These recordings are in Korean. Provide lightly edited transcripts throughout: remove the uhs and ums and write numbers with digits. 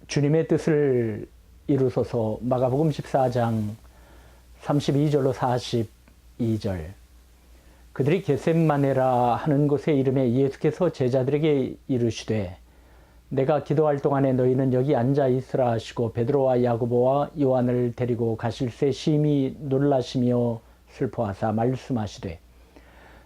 주님의 뜻을 이루소서. 마가복음 14장 32절로 42절. 그들이 겟셋마네라 하는 곳에 이름에 예수께서 제자들에게 이르시되 내가 기도할 동안에 너희는 여기 앉아 있으라 하시고 베드로와 야고보와 요한을 데리고 가실새 심히 놀라시며 슬퍼하사 말씀하시되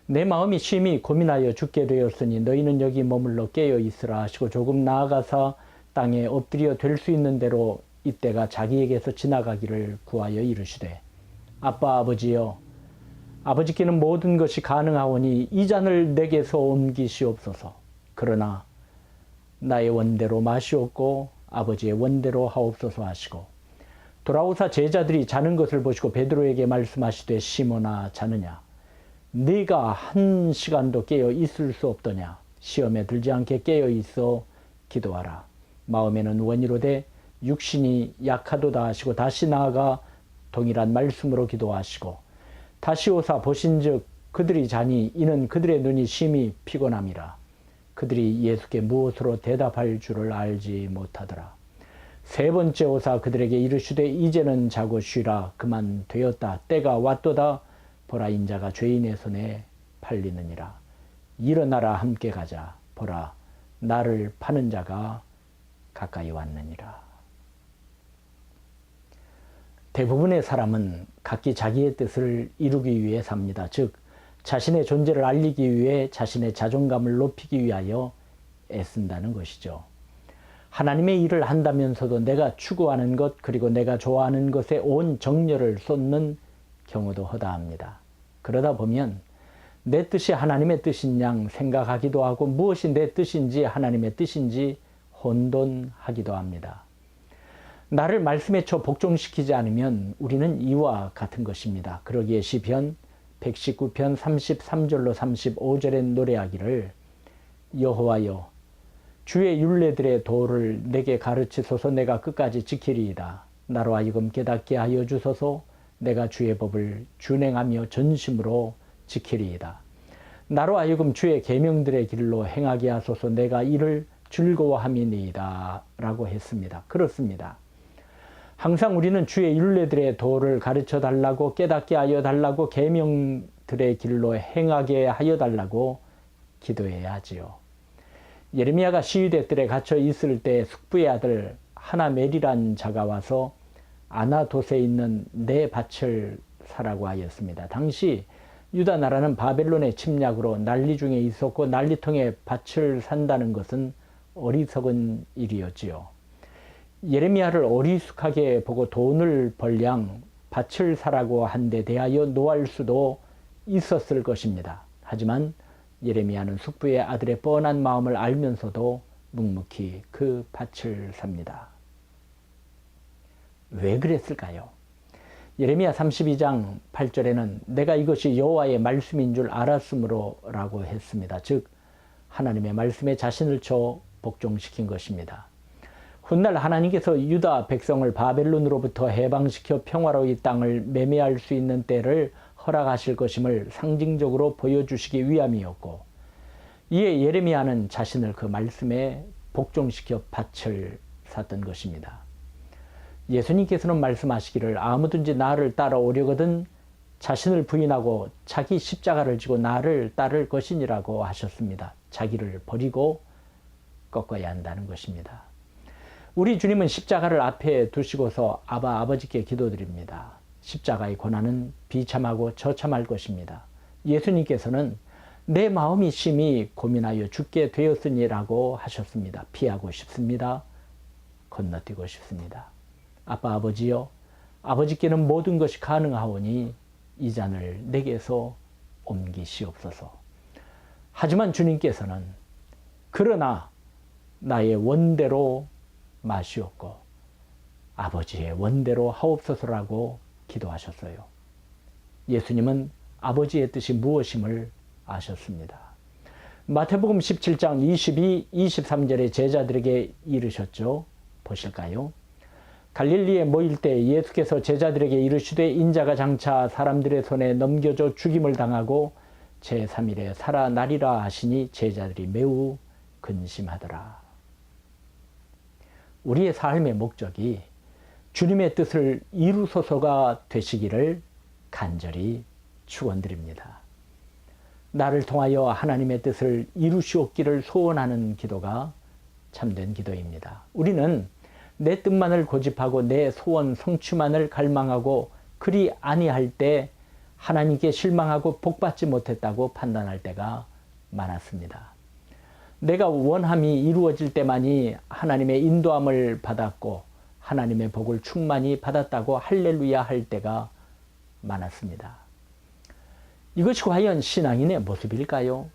내 마음이 심히 고민하여 죽게 되었으니 너희는 여기 머물러 깨어 있으라 하시고 조금 나아가사 땅에 엎드려 될 수 있는 대로 이때가 자기에게서 지나가기를 구하여 이르시되 아빠 아버지여 아버지께는 모든 것이 가능하오니 이 잔을 내게서 옮기시옵소서. 그러나 나의 원대로 마시옵고 아버지의 원대로 하옵소서 하시고 돌아오사 제자들이 자는 것을 보시고 베드로에게 말씀하시되 시몬아 자느냐 네가 한 시간도 깨어 있을 수 없더냐. 시험에 들지 않게 깨어 있어 기도하라. 마음에는 원이로되 육신이 약하도다 하시고 다시 나아가 동일한 말씀으로 기도하시고 다시 오사 보신즉 그들이 자니 이는 그들의 눈이 심히 피곤함이라. 그들이 예수께 무엇으로 대답할 줄을 알지 못하더라. 세 번째 오사 그들에게 이르시되 이제는 자고 쉬라. 그만 되었다. 때가 왔도다. 보라 인자가 죄인의 손에 팔리느니라. 일어나라 함께 가자. 보라 나를 파는 자가 가까이 왔느니라. 대부분의 사람은 각기 자기의 뜻을 이루기 위해 삽니다. 즉 자신의 존재를 알리기 위해 자신의 자존감을 높이기 위하여 애쓴다는 것이죠. 하나님의 일을 한다면서도 내가 추구하는 것 그리고 내가 좋아하는 것에 온 정열을 쏟는 경우도 허다합니다. 그러다 보면 내 뜻이 하나님의 뜻인 양 생각하기도 하고 무엇이 내 뜻인지 하나님의 뜻인지 혼돈하기도 합니다. 나를 말씀에 쳐 복종시키지 않으면 우리는 이와 같은 것입니다. 그러기에 시편 119편 33절로 35절에 노래하기를 여호와여 주의 율례들의 도를 내게 가르치소서. 내가 끝까지 지키리이다. 나로 하여금 깨닫게 하여 주소서. 내가 주의 법을 준행하며 전심으로 지키리이다. 나로 하여금 주의 계명들의 길로 행하게 하소서. 내가 이를 즐거워함이니이다 라고 했습니다. 그렇습니다. 항상 우리는 주의 율례들의 도를 가르쳐 달라고 깨닫게 하여 달라고 계명들의 길로 행하게 하여 달라고 기도해야 하지요. 예레미야가 시위대 뜰에 갇혀 있을 때 숙부의 아들 하나멜이란 자가 와서 아나돗에 있는 내 밭을 사라고 하였습니다. 당시 유다 나라는 바벨론의 침략으로 난리 중에 있었고 난리통에 밭을 산다는 것은 어리석은 일이었지요. 예레미야를 어리숙하게 보고 돈을 벌량 밭을 사라고 한 데 대하여 노할 수도 있었을 것입니다. 하지만 예레미야는 숙부의 아들의 뻔한 마음을 알면서도 묵묵히 그 밭을 삽니다. 왜 그랬을까요? 예레미야 32장 8절에는 내가 이것이 여호와의 말씀인 줄 알았으므로 라고 했습니다. 즉 하나님의 말씀에 자신을 쳐 복종시킨 것입니다. 훗날 하나님께서 유다 백성을 바벨론으로부터 해방시켜 평화로 이 땅을 매매할 수 있는 때를 허락하실 것임을 상징적으로 보여주시기 위함이었고 이에 예레미야는 자신을 그 말씀에 복종시켜 밭을 샀던 것입니다. 예수님께서는 말씀하시기를 아무든지 나를 따라오려거든 자신을 부인하고 자기 십자가를 지고 나를 따를 것이니라고 하셨습니다. 자기를 버리고 꺾어야 한다는 것입니다. 우리 주님은 십자가를 앞에 두시고서 아버지께 기도드립니다. 십자가의 고난은 비참하고 처참할 것입니다. 예수님께서는 내 마음이 심히 고민하여 죽게 되었으니라고 하셨습니다. 피하고 싶습니다. 건너뛰고 싶습니다. 아빠 아버지여 아버지께는 모든 것이 가능하오니 이 잔을 내게서 옮기시옵소서. 하지만 주님께서는 그러나 나의 원대로 마시옵고 아버지의 원대로 하옵소서라고 기도하셨어요. 예수님은 아버지의 뜻이 무엇임을 아셨습니다. 마태복음 17장 22, 23절에 제자들에게 이르셨죠. 보실까요? 갈릴리에 모일 때 예수께서 제자들에게 이르시되 인자가 장차 사람들의 손에 넘겨져 죽임을 당하고 제3일에 살아나리라 하시니 제자들이 매우 근심하더라. 우리의 삶의 목적이 주님의 뜻을 이루소서가 되시기를 간절히 축원드립니다. 나를 통하여 하나님의 뜻을 이루시옵기를 소원하는 기도가 참된 기도입니다. 우리는 내 뜻만을 고집하고 내 소원 성취만을 갈망하고 그리 아니할 때 하나님께 실망하고 복받지 못했다고 판단할 때가 많았습니다. 내가 원함이 이루어질 때만이 하나님의 인도함을 받았고 하나님의 복을 충만히 받았다고 할렐루야 할 때가 많았습니다. 이것이 과연 신앙인의 모습일까요?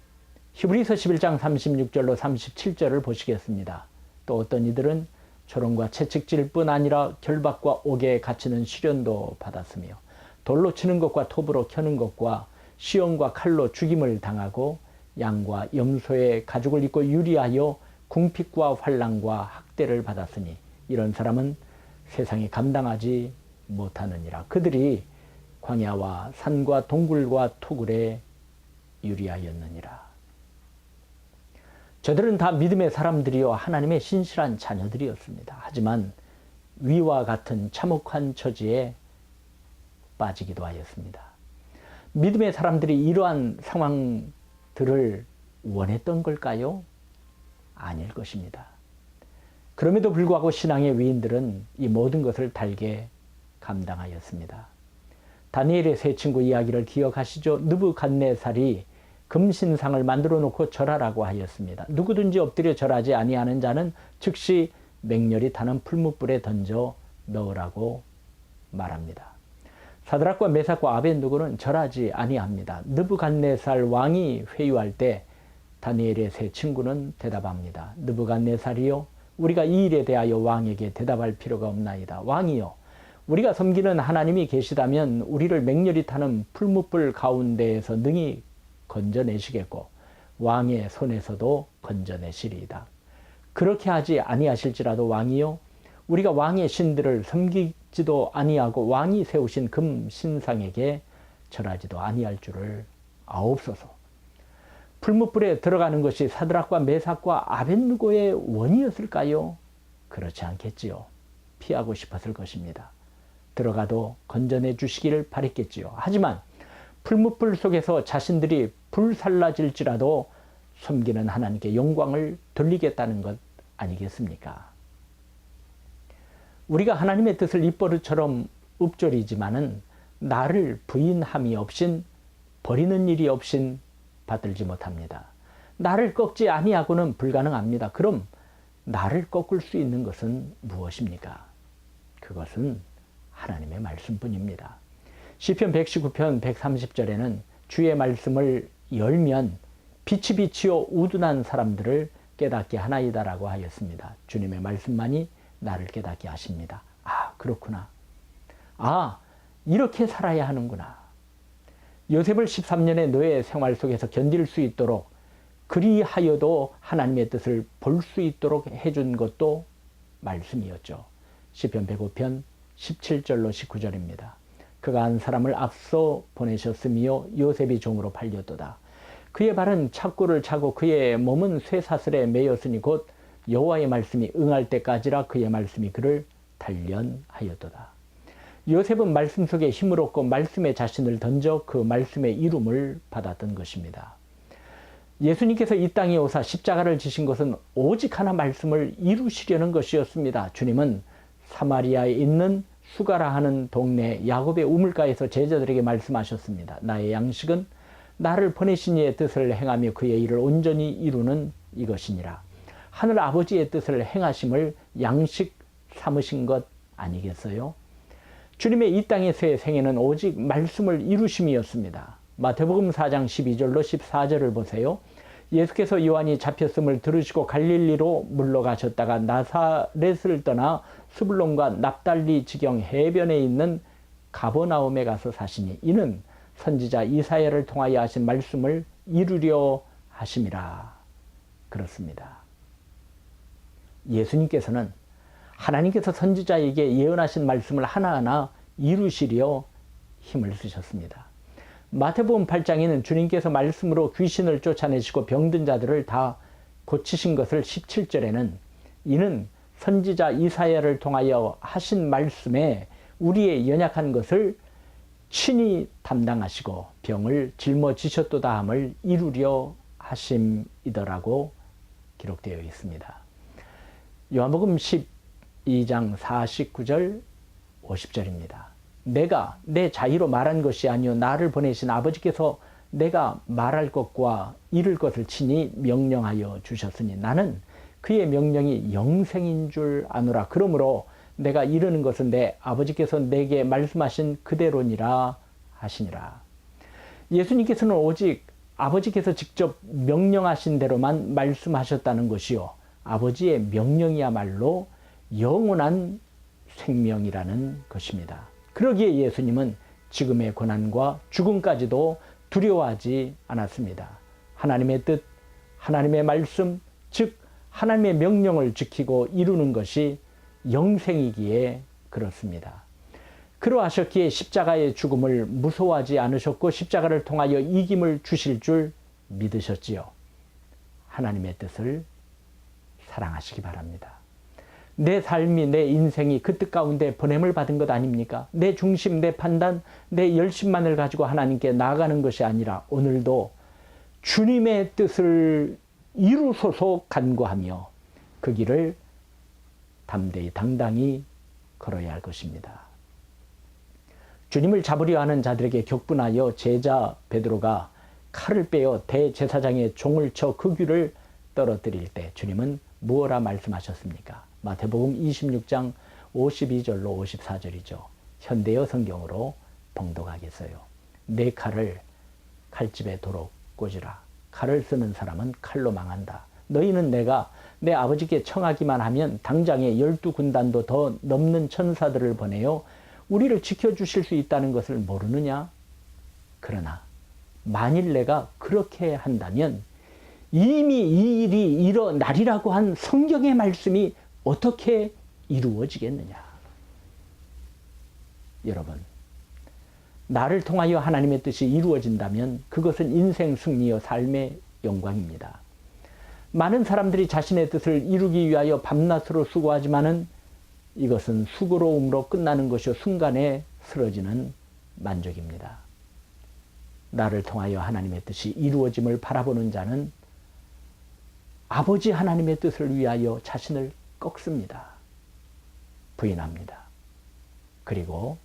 히브리서 11장 36절로 37절을 보시겠습니다. 또 어떤 이들은 조롱과 채찍질 뿐 아니라 결박과 옥에 갇히는 시련도 받았으며 돌로 치는 것과 톱으로 켜는 것과 시험과 칼로 죽임을 당하고 양과 염소의 가죽을 입고 유리하여 궁핍과 환난과 학대를 받았으니 이런 사람은 세상에 감당하지 못하느니라. 그들이 광야와 산과 동굴과 토굴에 유리하였느니라. 저들은 다 믿음의 사람들이요 하나님의 신실한 자녀들이었습니다. 하지만 위와 같은 참혹한 처지에 빠지기도 하였습니다. 믿음의 사람들이 이러한 상황들을 원했던 걸까요? 아닐 것입니다. 그럼에도 불구하고 신앙의 위인들은 이 모든 것을 달게 감당하였습니다. 다니엘의 세 친구 이야기를 기억하시죠? 느부갓네살이 금신상을 만들어 놓고 절하라고 하였습니다. 누구든지 엎드려 절하지 아니하는 자는 즉시 맹렬히 타는 풀무불에 던져 넣으라고 말합니다. 사드락과 메삭과 아벤느고는 절하지 아니합니다. 느부갓네살 왕이 회유할 때 다니엘의 세 친구는 대답합니다. 느부갓네살이요, 우리가 이 일에 대하여 왕에게 대답할 필요가 없나이다. 왕이요, 우리가 섬기는 하나님이 계시다면 우리를 맹렬히 타는 풀무불 가운데에서 능히 건져내시겠고 왕의 손에서도 건져내시리이다. 그렇게 하지 아니하실지라도 왕이요, 우리가 왕의 신들을 섬기지도 아니하고 왕이 세우신 금 신상에게 절하지도 아니할 줄을 아옵소서. 풀무불에 들어가는 것이 사드락과 메삭과 아벤느고의 원이었을까요? 그렇지 않겠지요. 피하고 싶었을 것입니다. 들어가도 건져내 주시기를 바랬겠지요. 하지만 풀무불 속에서 자신들이 불살라질지라도 섬기는 하나님께 영광을 돌리겠다는 것 아니겠습니까? 우리가 하나님의 뜻을 입버릇처럼 읊조리지만은 나를 부인함이 없인, 버리는 일이 없인 받들지 못합니다. 나를 꺾지 아니하고는 불가능합니다. 그럼 나를 꺾을 수 있는 것은 무엇입니까? 그것은 하나님의 말씀뿐입니다. 시편 119편 130절에는 주의 말씀을 열면 빛이 비치어 우둔한 사람들을 깨닫게 하나이다라고 하였습니다. 주님의 말씀만이 나를 깨닫게 하십니다. 아, 그렇구나. 아, 이렇게 살아야 하는구나. 요셉을 13년의 노예 생활 속에서 견딜 수 있도록, 그리하여도 하나님의 뜻을 볼 수 있도록 해준 것도 말씀이었죠. 시편 105편 17절로 19절입니다. 그가 한 사람을 앞서 보내셨으며 요셉이 종으로 팔렸도다. 그의 발은 착고를 차고 그의 몸은 쇠사슬에 매였으니 곧 여호와의 말씀이 응할 때까지라 그의 말씀이 그를 단련하였도다. 요셉은 말씀 속에 힘을 얻고 말씀에 자신을 던져 그 말씀의 이름을 받았던 것입니다. 예수님께서 이 땅에 오사 십자가를 지신 것은 오직 하나 말씀을 이루시려는 것이었습니다. 주님은 사마리아에 있는 수가라 하는 동네 야곱의 우물가에서 제자들에게 말씀하셨습니다. 나의 양식은 나를 보내신 이의 뜻을 행하며 그의 일을 온전히 이루는 이것이니라. 하늘 아버지의 뜻을 행하심을 양식 삼으신 것 아니겠어요? 주님의 이 땅에서의 생애는 오직 말씀을 이루심이었습니다. 마태복음 4장 12절로 14절을 보세요. 예수께서 요한이 잡혔음을 들으시고 갈릴리로 물러가셨다가 나사렛을 떠나 스불론과 납달리 지경 해변에 있는 가버나움에 가서 사시니 이는 선지자 이사야를 통하여 하신 말씀을 이루려 하심이라. 그렇습니다. 예수님께서는 하나님께서 선지자에게 예언하신 말씀을 하나하나 이루시려 힘을 쓰셨습니다. 마태복음 8장에는 주님께서 말씀으로 귀신을 쫓아내시고 병든 자들을 다 고치신 것을 17절에는 이는 선지자 이사야를 통하여 하신 말씀에 우리의 연약한 것을 친히 담당하시고 병을 짊어지셨도다 함을 이루려 하심이더라고 기록되어 있습니다. 요한복음 12장 49절 50절입니다. 내가 내 자의로 말한 것이 아니요 나를 보내신 아버지께서 내가 말할 것과 이룰 것을 친히 명령하여 주셨으니 나는 그의 명령이 영생인 줄 아노라. 그러므로 내가 이르는 것은 내 아버지께서 내게 말씀하신 그대로니라 하시니라. 예수님께서는 오직 아버지께서 직접 명령하신 대로만 말씀하셨다는 것이요, 아버지의 명령이야말로 영원한 생명이라는 것입니다. 그러기에 예수님은 지금의 고난과 죽음까지도 두려워하지 않았습니다. 하나님의 뜻, 하나님의 말씀, 즉 하나님의 명령을 지키고 이루는 것이 영생이기에 그렇습니다. 그러하셨기에 십자가의 죽음을 무서워하지 않으셨고 십자가를 통하여 이김을 주실 줄 믿으셨지요. 하나님의 뜻을 사랑하시기 바랍니다. 내 삶이, 내 인생이 그 뜻 가운데 보냄을 받은 것 아닙니까? 내 중심, 내 판단, 내 열심만을 가지고 하나님께 나아가는 것이 아니라 오늘도 주님의 뜻을 이루소서 간구하며 그 길을 담대히 당당히 걸어야 할 것입니다. 주님을 잡으려 하는 자들에게 격분하여 제자 베드로가 칼을 빼어 대제사장의 종을 쳐 그 귀를 떨어뜨릴 때 주님은 무엇라 말씀하셨습니까? 마태복음 26장 52절로 54절이죠. 현대어 성경으로 봉독하겠어요. 내 칼을 칼집에 도로 꽂으라. 칼을 쓰는 사람은 칼로 망한다. 너희는 내가 내 아버지께 청하기만 하면 당장에 12군단도 더 넘는 천사들을 보내어 우리를 지켜주실 수 있다는 것을 모르느냐? 그러나 만일 내가 그렇게 한다면 이미 이 일이 일어나리라고 한 성경의 말씀이 어떻게 이루어지겠느냐? 여러분, 나를 통하여 하나님의 뜻이 이루어진다면 그것은 인생 승리여 삶의 영광입니다. 많은 사람들이 자신의 뜻을 이루기 위하여 밤낮으로 수고하지만은 이것은 수고로움으로 끝나는 것이요 순간에 쓰러지는 만족입니다. 나를 통하여 하나님의 뜻이 이루어짐을 바라보는 자는 아버지 하나님의 뜻을 위하여 자신을 꺾습니다. 부인합니다. 그리고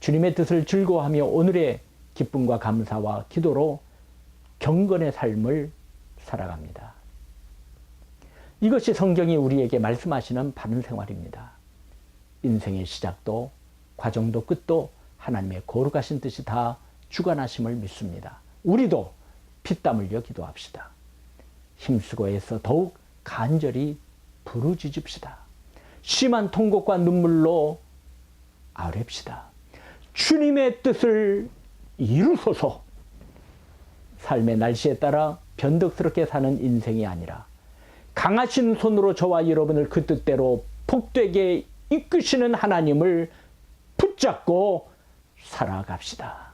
주님의 뜻을 즐거워하며 오늘의 기쁨과 감사와 기도로 경건의 삶을 살아갑니다. 이것이 성경이 우리에게 말씀하시는 바른 생활입니다. 인생의 시작도 과정도 끝도 하나님의 거룩하신 뜻이 다 주관하심을 믿습니다. 우리도 피땀 흘려 기도합시다. 힘쓰고 애써 더욱 간절히 부르짖읍시다. 심한 통곡과 눈물로 아뢰읍시다. 주님의 뜻을 이루소서. 삶의 날씨에 따라 변덕스럽게 사는 인생이 아니라 강하신 손으로 저와 여러분을 그 뜻대로 복되게 이끄시는 하나님을 붙잡고 살아갑시다.